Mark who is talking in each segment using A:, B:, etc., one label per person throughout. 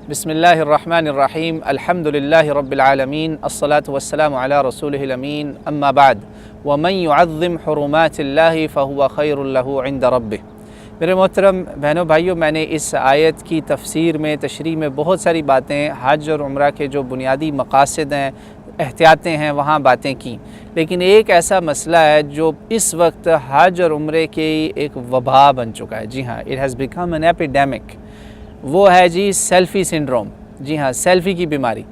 A: बिस्मिल्लाहिर्रहमानिर्रहीम अल्हम्दुलिल्लाहि रब्बिल आलमीन अस्सलातु वस्सलामु अला रसूलिहिल अमीन अम्मा बाद व मन युअज़्ज़िम हुरुमातिल्लाहि फहुव खैरुल लहु इंदा रब्बिह। मेरे मोहतरम बहनों भाइयों, मैंने इस आयत की तफसीर में तशरीह में बहुत सारी बातें हज और उम्रा के जो बुनियादी मकासद हैं, एहतियातें हैं, वहाँ बातें की। लेकिन एक ऐसा मसला है जो इस वक्त हज और उम्रे की एक वबा बन चुका है। जी हाँ, it has become an epidemic. वो है जी सेल्फ़ी सिंड्रोम। जी हाँ, सेल्फ़ी की बीमारी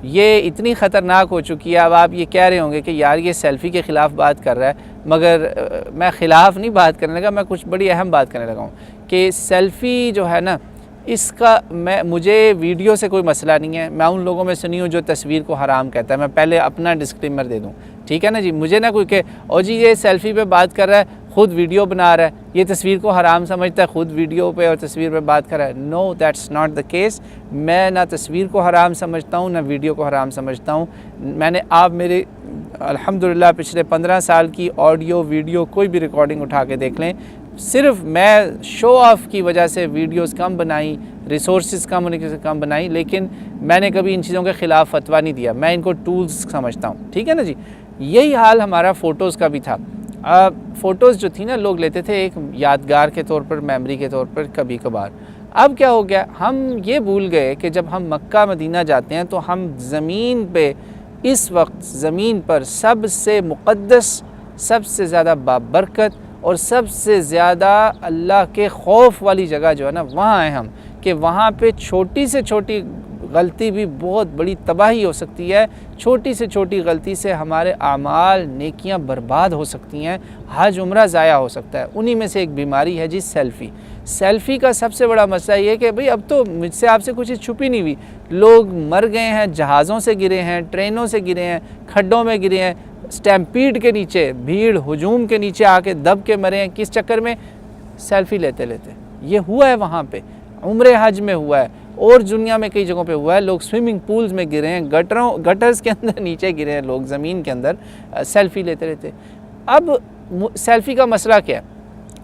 A: ये इतनी ख़तरनाक हो चुकी है। अब आप ये कह रहे होंगे कि यार ये सेल्फ़ी के ख़िलाफ़ बात कर रहा है, मगर मैं ख़िलाफ़ नहीं बात करने लगा, मैं कुछ बड़ी अहम बात करने लगा हूँ कि सेल्फ़ी जो है ना, इसका मुझे वीडियो से कोई मसला नहीं है। मैं उन लोगों में से नहीं हूँ जो तस्वीर को हराम कहता है। मैं पहले अपना डिस्क्लेमर दे दूँ, ठीक है ना जी। मुझे ना कोई कहे और जी ये सेल्फ़ी पे बात कर रहा है, ख़ुद वीडियो बना रहा है, ये तस्वीर को हराम समझता है, ख़ुद वीडियो पे और तस्वीर पे बात कर रहा है। No, that's not the case. मैं ना तस्वीर को हराम समझता हूँ, ना वीडियो को हराम समझता हूँ। आप मेरे अल्हम्दुलिल्लाह पिछले 15 साल की ऑडियो वीडियो कोई भी रिकॉर्डिंग उठा के देख लें, सिर्फ मैं शो ऑफ़ की वजह से वीडियोस कम बनाई, रिसोर्सेज कम होने से कम बनाई, लेकिन मैंने कभी इन चीज़ों के ख़िलाफ़ फतवा नहीं दिया। मैं इनको टूल्स समझता हूँ, ठीक है ना जी। यही हाल हमारा फ़ोटोज़ का भी था। फ़ोटोज़ जो थी ना, लोग लेते थे एक यादगार के तौर पर, मेमोरी के तौर पर कभी कभार। अब क्या हो गया, हम ये भूल गए कि जब हम मक्का मदीना जाते हैं तो हम ज़मीन पे, इस वक्त ज़मीन पर सबसे मुक़द्दस, सबसे ज़्यादा बाबरकत और सबसे ज़्यादा अल्लाह के खौफ वाली जगह जो है ना, वहाँ आए हम, कि वहाँ पे छोटी से छोटी गलती भी बहुत बड़ी तबाही हो सकती है। छोटी से छोटी गलती से हमारे आमाल, नेकियां बर्बाद हो सकती हैं, हज उम्रा ज़ाया हो सकता है। उन्हीं में से एक बीमारी है जी सेल्फ़ी। सेल्फ़ी का सबसे बड़ा मसला ये है कि भाई अब तो मुझसे आपसे कुछ चीज़ छुपी नहीं हुई। लोग मर गए हैं, जहाज़ों से गिरे हैं, ट्रेनों से गिरे हैं, खड्डों में गिरे हैं, स्टैम्पीड के नीचे, भीड़ हुजूम के नीचे आके दब के मरे हैं। किस चक्कर में? सेल्फ़ी लेते लेते। ये हुआ है वहाँ पे, उम्रे हज में हुआ है और दुनिया में कई जगहों पे हुआ है। लोग स्विमिंग पूल्स में गिरे हैं, गटर्स के अंदर नीचे गिरे हैं लोग ज़मीन के अंदर, सेल्फ़ी लेते रहते। अब सेल्फ़ी का मसला क्या है?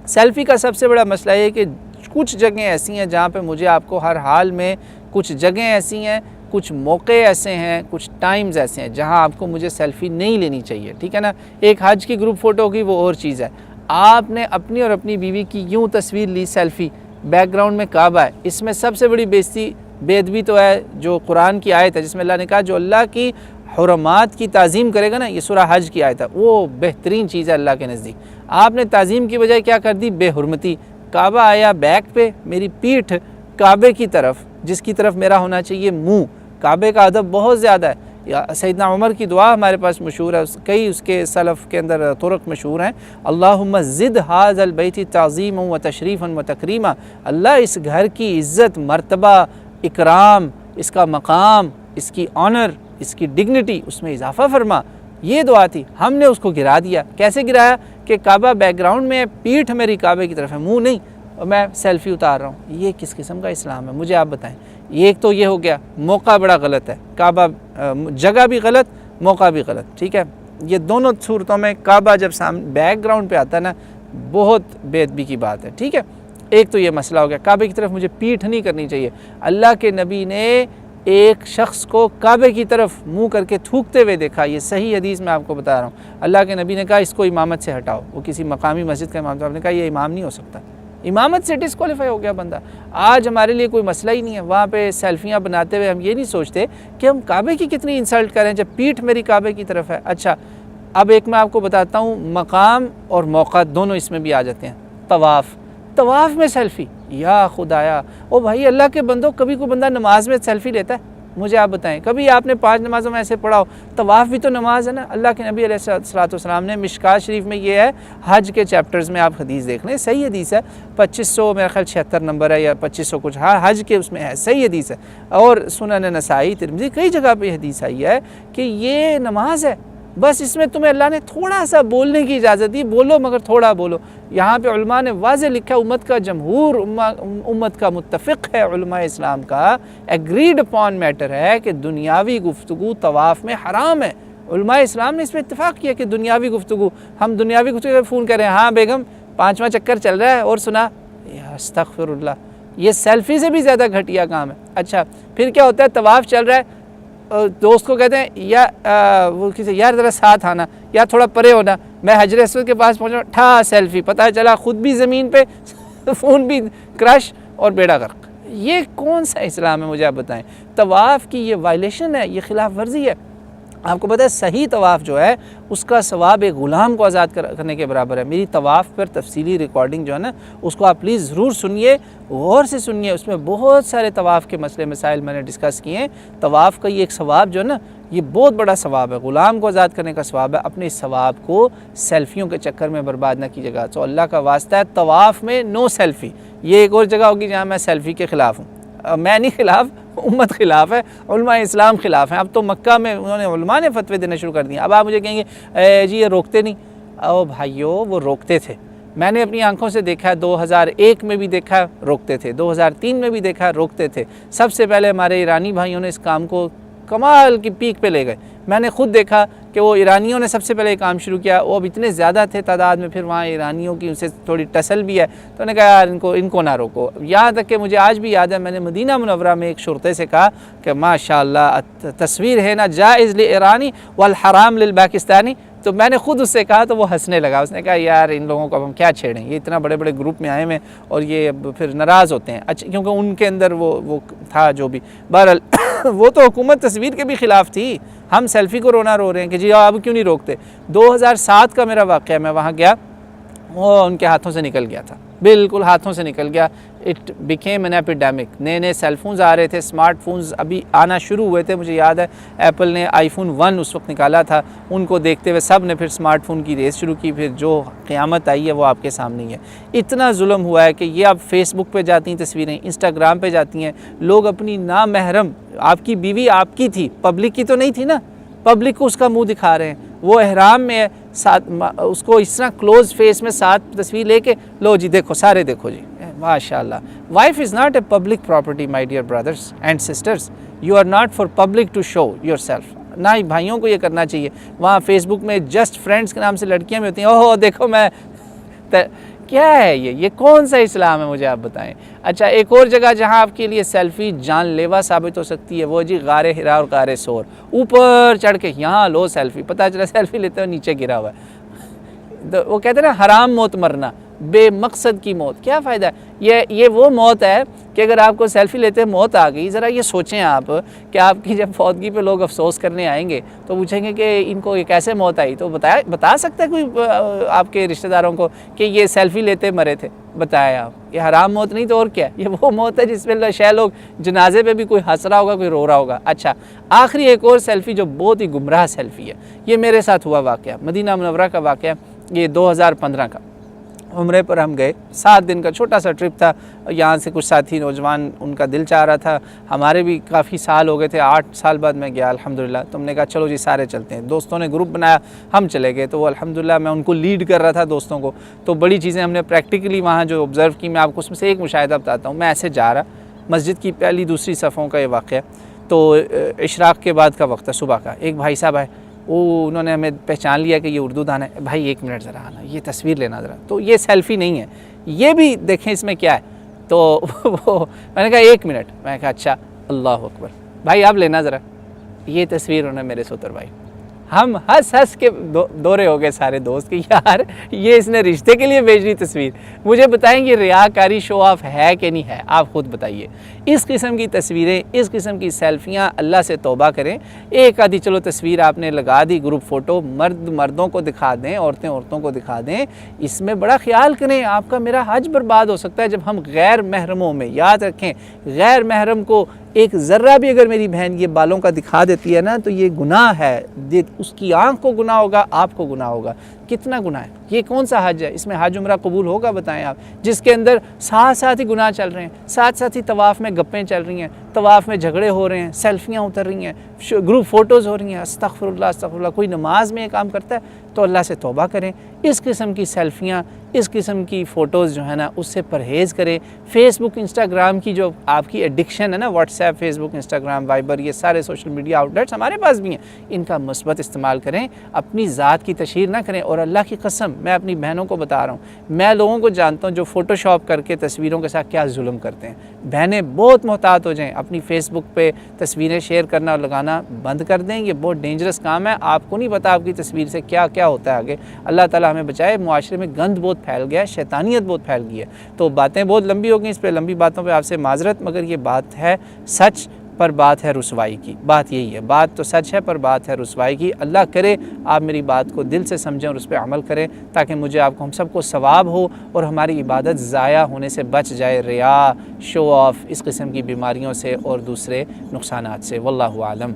A: सेल्फ़ी का सबसे बड़ा मसला ये है कि कुछ जगह ऐसी हैं जहाँ पे मुझे आपको हर हाल में, कुछ जगह ऐसी हैं, कुछ मौके ऐसे हैं, कुछ टाइम्स ऐसे हैं जहाँ आपको मुझे सेल्फ़ी नहीं लेनी चाहिए, ठीक है ना। एक हज की ग्रुप फ़ोटो होगी, वो और चीज़ है। आपने अपनी और अपनी बीवी की यूँ तस्वीर ली सेल्फ़ी, बैकग्राउंड में काबा है। इसमें सबसे बड़ी बेअदबी तो है जो कुरान की आयत है जिसमें अल्लाह ने कहा जो अल्लाह की हुरमात की ताज़ीम करेगा ना, ये सूरह हज की आयत है, वो बेहतरीन चीज़ है अल्लाह के नज़दीक। आपने ताज़ीम की बजाय क्या कर दी? बेहुरमती। काबा आया बैक पे, मेरी पीठ काबे की तरफ, जिसकी तरफ मेरा होना चाहिए मुँह। काबे का अदब बहुत ज़्यादा है। सैयदना उमर की दुआ हमारे पास मशहूर है, कई उसके सलफ़ के अंदर तुरक मशहूर हैं। अल्लाहुम्मा ज़िद हाज़ल बैती ताज़ीम व तशरीफ़न व तकरीमा। अल्लाह इस घर की इज़्ज़त, मर्तबा, इकराम, इसका मकाम, इसकी ऑनर, इसकी डिग्निटी, उसमें इजाफ़ा फरमा। ये दुआ थी। हमने उसको गिरा दिया। कैसे गिराया? कि काबा बैकग्राउंड में, पीठ मेरी काबे की तरफ है, मुँह नहीं, और मैं सेल्फ़ी उतार रहा हूँ। ये किस किस्म का इस्लाम है? मुझे आप बताएं। एक तो ये हो गया, मौका बड़ा गलत है, काबा जगह भी गलत, मौका भी गलत, ठीक है। ये दोनों सूरतों में काबा जब सामने बैकग्राउंड पे आता है ना, बहुत बेअदबी की बात है, ठीक है। एक तो ये मसला हो गया, काबे की तरफ मुझे पीठ नहीं करनी चाहिए। अल्लाह के नबी ने एक शख्स को काबे की तरफ मुँह करके थूकते हुए देखा। ये सही हदीस मैं आपको बता रहा हूँ। अल्लाह के नबी ने कहा इसको इमामत से हटाओ। वो किसी मकामी मस्जिद का इमाम था, आपने कहा ये इमाम नहीं हो सकता, इमामत से डिस्क्वालीफाई हो गया बंदा। आज हमारे लिए कोई मसला ही नहीं है। वहाँ पे सेल्फियाँ बनाते हुए हम ये नहीं सोचते कि हम काबे की कितनी इंसल्ट करें जब पीठ मेरी काबे की तरफ है। अच्छा, अब एक मैं आपको बताता हूँ, मकाम और मौका दोनों इसमें भी आ जाते हैं। तवाफ़ में सेल्फ़ी, या खुदाया, ओ भाई अल्लाह के बंदो, कभी कोई बंदा नमाज में सेल्फ़ी लेता है? मुझे आप बताएं, कभी आपने 5 नमाज़ों में ऐसे पढ़ा हो? तवाफ़ भी तो नमाज है ना। अल्लाह के नबी अलैहिस्सलाम ने मिशकात शरीफ में ये है, हज के चैप्टर्स में आप हदीस देख लें, सही हदीस है, 2500 मेरा ख्याल 76 नंबर है या 2500 कुछ, हाँ हज के उसमें है, सही हदीस है। और सुनन नसाई, तिरमिज़ी, कई जगह पे हदीस आई है कि ये नमाज है, बस इसमें तुम्हें अल्लाह ने थोड़ा सा बोलने की इजाज़त दी, बोलो मगर थोड़ा बोलो। यहाँ पे उलमा ने वाज़े लिखा, उम्मत का जमहूर, उम्मत का मुत्तफ़िक़ है, उलमा इस्लाम का एग्रीड अपॉन मैटर है कि दुनियावी गुफ्तगू तवाफ़ में हराम है। उलमा इस्लाम ने इस पर इत्तफ़ाक़ किया कि दुनियावी गुफ्तगू, हम दुनियावी गुफ्तगू फ़ोन कर रहे हैं, हाँ बेगम 5वां चक्कर चल रहा है, और सुना, या अस्तग़फ़िरुल्लाह, ये सेल्फ़ी से भी ज़्यादा घटिया काम है। अच्छा, फिर क्या होता है, तवाफ़ चल रहा है, दोस्त को कहते हैं या वो किसी यार ज़रा साथ आना, या थोड़ा परे होना, मैं हजर अस्वद के पास पहुँचा, ठा सेल्फ़ी, पता चला ख़ुद भी ज़मीन पे फ़ोन भी क्रश और बेड़ा गर्क। ये कौन सा इस्लाम है, मुझे आप बताएं। तवाफ़ की ये वायलेशन है, ये खिलाफ वर्जी है। आपको पता है सही तवाफ़ जो है उसका सवाब एक ग़ुलाम को आज़ाद करने के बराबर है। मेरी तवाफ़ पर तफसीली रिकॉर्डिंग जो है ना, उसको आप प्लीज़ ज़रूर सुनिए, गौर से सुनिए। उसमें बहुत सारे तवाफ़ के मसले मसाइल मैंने डिस्कस किए हैं। तवाफ़ का ये एक सवाब जो है ना, ये बहुत बड़ा सवाब है, ग़ुलाम को आज़ाद करने का सवाब है। अपने इस सवाब को सेल्फ़ियों के चक्कर में बर्बाद ना कीजिएगा। तो अल्लाह का वास्ता है, तवाफ़ में नो सेल्फ़ी। ये एक और जगह होगी जहाँ मैं सेल्फ़ी के ख़िलाफ़ हूँ। मैं नहीं खिलाफ, उम्मत खिलाफ है, उलमा इस्लाम खिलाफ है। अब तो मक्का में उन्होंने उलमा ने फतवे देने शुरू कर दिए। अब आप मुझे कहेंगे जी ये रोकते नहीं। ओ भाइयों, वो रोकते थे, मैंने अपनी आंखों से देखा है। 2001 में भी देखा, रोकते थे। 2003 में भी देखा, रोकते थे। सबसे पहले हमारे ईरानी भाइयों ने इस काम को कमाल की पीक पे ले गए। मैंने खुद देखा कि वो ईरानियों ने सबसे पहले काम शुरू किया। वो अब इतने ज़्यादा थे तादाद में, फिर वहाँ ईरानियों की उनसे थोड़ी टसल भी है, तो उन्होंने कहा यार इनको ना रोको। यहाँ तक कि मुझे आज भी याद है, मैंने मदीना मुनव्वरा में एक शुरते से कहा कि माशाअल्लाह तस्वीर है ना जाइज़ लिल ईरानी वल हराम लिल पाकिस्तानी। तो मैंने ख़ुद उससे कहा तो वो हंसने लगा। उसने कहा यार इन लोगों को अब हम क्या छेड़ें, ये इतना बड़े बड़े ग्रुप में आए हुए और ये फिर नाराज़ होते हैं। अच्छा, क्योंकि उनके अंदर वो था जो भी। बहरहाल वो तो हुकूमत तस्वीर के भी ख़िलाफ़ थी। हम सेल्फ़ी को रोना रो रहे हैं कि जी अब क्यों नहीं रोकते। 2007 का मेरा वाक़या, मैं वहाँ गया, वो उनके हाथों से निकल गया था, बिल्कुल हाथों से निकल गया। It became an epidemic. नए नए सेलफोन्स आ रहे थे, स्मार्टफोन्स अभी आना शुरू हुए थे। मुझे याद है एप्पल ने आईफोन 1 उस वक्त निकाला था। उनको देखते हुए सब ने फिर स्मार्टफोन की रेस शुरू की। फिर जो क़यामत आई है वो आपके सामने ही है। इतना जुल्म हुआ है कि ये अब फेसबुक पे जाती हैं तस्वीरें, इंस्टाग्राम पे जाती हैं, लोग अपनी नामहरम, आपकी बीवी आपकी थी, पब्लिक की तो नहीं थी ना, पब्लिक को उसका मुँह दिखा रहे हैं। वो एहराम में है, साथ उसको इस तरह क्लोज फेस में साथ तस्वीर लेके, लो जी देखो, सारे देखो जी, माशाल्लाह। Wife is not a public property my dear brothers and sisters. You are not for public to show yourself. ना ही भाइयों को ये करना चाहिए। वहाँ फेसबुक में जस्ट फ्रेंड्स के नाम से लड़कियाँ भी होती हैं, ओहो देखो मैं क्या है ये कौन सा इस्लाम है, मुझे आप बताएं। अच्छा, एक और जगह जहाँ आपके लिए सेल्फ़ी जानलेवा साबित हो सकती है वो जी गारे हिरा और गारे सोर। ऊपर चढ़ के यहाँ लो सेल्फ़ी, पता चला सेल्फ़ी लेते हुए नीचे गिरा हुआ है। तो वो कहते हैं ना हराम मौत मरना, बेमकसद की मौत, क्या फ़ायदा है। ये वो मौत है कि अगर आपको सेल्फ़ी लेते मौत आ गई, ज़रा ये सोचें आप कि आपकी जब फौतगी पे लोग अफसोस करने आएंगे तो पूछेंगे कि इनको ये कैसे मौत आई, तो बता सकता है कोई आपके रिश्तेदारों को कि ये सेल्फ़ी लेते मरे थे? बताएं आप। ये हराम मौत नहीं तो और क्या है? ये वो मौत है जिसमें शायद लोग जनाजे पे भी कोई हंस रहा होगा, कोई रो रहा होगा। अच्छा, आखिरी एक और सेल्फ़ी जो बहुत ही गुमराह सेल्फ़ी है, ये मेरे साथ हुआ वाक़या, मदीना मुनव्वरा का वाक़या, ये 2015 का। उम्रे पर हम गए, 7 दिन का छोटा सा ट्रिप था। यहाँ से कुछ साथी नौजवान, उनका दिल चाह रहा था, हमारे भी काफ़ी साल हो गए थे, 8 साल बाद मैं गया अल्हम्दुलिल्लाह। तो हमने कहा चलो जी सारे चलते हैं। दोस्तों ने ग्रुप बनाया, हम चले गए। तो वो अल्हम्दुलिल्लाह मैं उनको लीड कर रहा था दोस्तों को। तो बड़ी चीज़ें हमने प्रैक्टिकली वहाँ जो ऑब्ज़र्व की, मैं आपको उसमें से एक मुशाहिदा बताता हूँ। मैं ऐसे जा रहा, मस्जिद की पहली दूसरी सफ़ों का ये वाक़या, तो इशराक़ के बाद का वक्त है, सुबह का। एक भाई साहब आए, उन्होंने हमें पहचान लिया कि ये उर्दू दान है। भाई 1 मिनट ज़रा आना, ये तस्वीर लेना ज़रा। तो ये सेल्फ़ी नहीं है, ये भी देखें इसमें क्या है। तो मैंने कहा 1 मिनट। मैंने कहा अच्छा, अल्लाह अकबर, भाई आप लेना ज़रा। ये तस्वीर उन्होंने मेरे से उतरवाई। हम हंस हंस के दौरे हो गए सारे दोस्त कि यार ये इसने रिश्ते के लिए भेज रही तस्वीर। मुझे बताएं ये रियाकारी शो ऑफ है कि नहीं है, आप ख़ुद बताइए। इस किस्म की तस्वीरें, इस किस्म की सेल्फियाँ, अल्लाह से तौबा करें। एक आधी चलो तस्वीर आपने लगा दी, ग्रुप फ़ोटो, मर्द मर्दों को दिखा दें, औरतें औरतों को दिखा दें, इसमें बड़ा ख्याल करें। आपका मेरा हज बर्बाद हो सकता है जब हम गैर महरमों में, याद रखें गैर महरम को एक ज़र्रा भी अगर मेरी बहन ये बालों का दिखा देती है ना, तो ये गुनाह है। उसकी आँख को गुनाह होगा, आपको गुनाह होगा। कितना गुनाह है। ये कौन सा हज है? इसमें हज उम्रा कबूल होगा बताएं आप, जिसके अंदर साथ साथ ही गुनाह चल रहे हैं, साथ साथ ही तवाफ़ में गप्पें चल रही हैं, तवाफ़ में झगड़े हो रहे हैं, सेल्फियाँ उतर रही हैं, ग्रुप फ़ोटोज़ हो रही हैं, अस्तग़फ़िरुल्लाह अस्तग़फ़िरुल्लाह। कोई नमाज में ये काम करता है तो अल्लाह से तौबा करें। इस किस्म की सेल्फियाँ, इस किस्म की फ़ोटोज़ जो है ना, उससे परहेज़ करें। फ़ेसबुक इंस्टाग्राम की जो आपकी एडिक्शन है ना, व्हाट्सएप, फ़ेसबुक, इंस्टाग्राम, वाइबर, ये सारे सोशल मीडिया आउटलेट्स हमारे पास भी हैं, इनका मुस्बत इस्तेमाल करें, अपनी ज़ात की तशहीर ना करें। और अल्लाह की कसम, मैं अपनी बहनों को बता रहा हूँ, मैं लोगों को जानता हूँ जो फ़ोटोशॉप करके तस्वीरों के साथ क्या जुल्म करते हैं। बहनें बहुत मोहतात हो जाएँ, अपनी फ़ेसबुक पे तस्वीरें शेयर करना और लगाना बंद कर दें। ये बहुत डेंजरस काम है, आपको नहीं पता आपकी तस्वीर से क्या क्या होता है आगे। अल्लाह ताला हमें बचाए। मुआशरे में गंद बहुत फैल गया है, शैतानियत बहुत फैल गई है। तो बातें बहुत लंबी हो गई, इस पर लंबी बातों पे आपसे माजरत, मगर ये बात है सच, पर बात है रुसवाई की। बात यही है, बात तो सच है पर बात है रुसवाई की। अल्लाह करे आप मेरी बात को दिल से समझें और उस पर अमल करें, ताकि मुझे आपको हम सबको सवाब हो और हमारी इबादत ज़ाया होने से बच जाए, रिया, शो ऑफ, इस किस्म की बीमारियों से और दूसरे नुकसानात से। वल्लाहु आलम।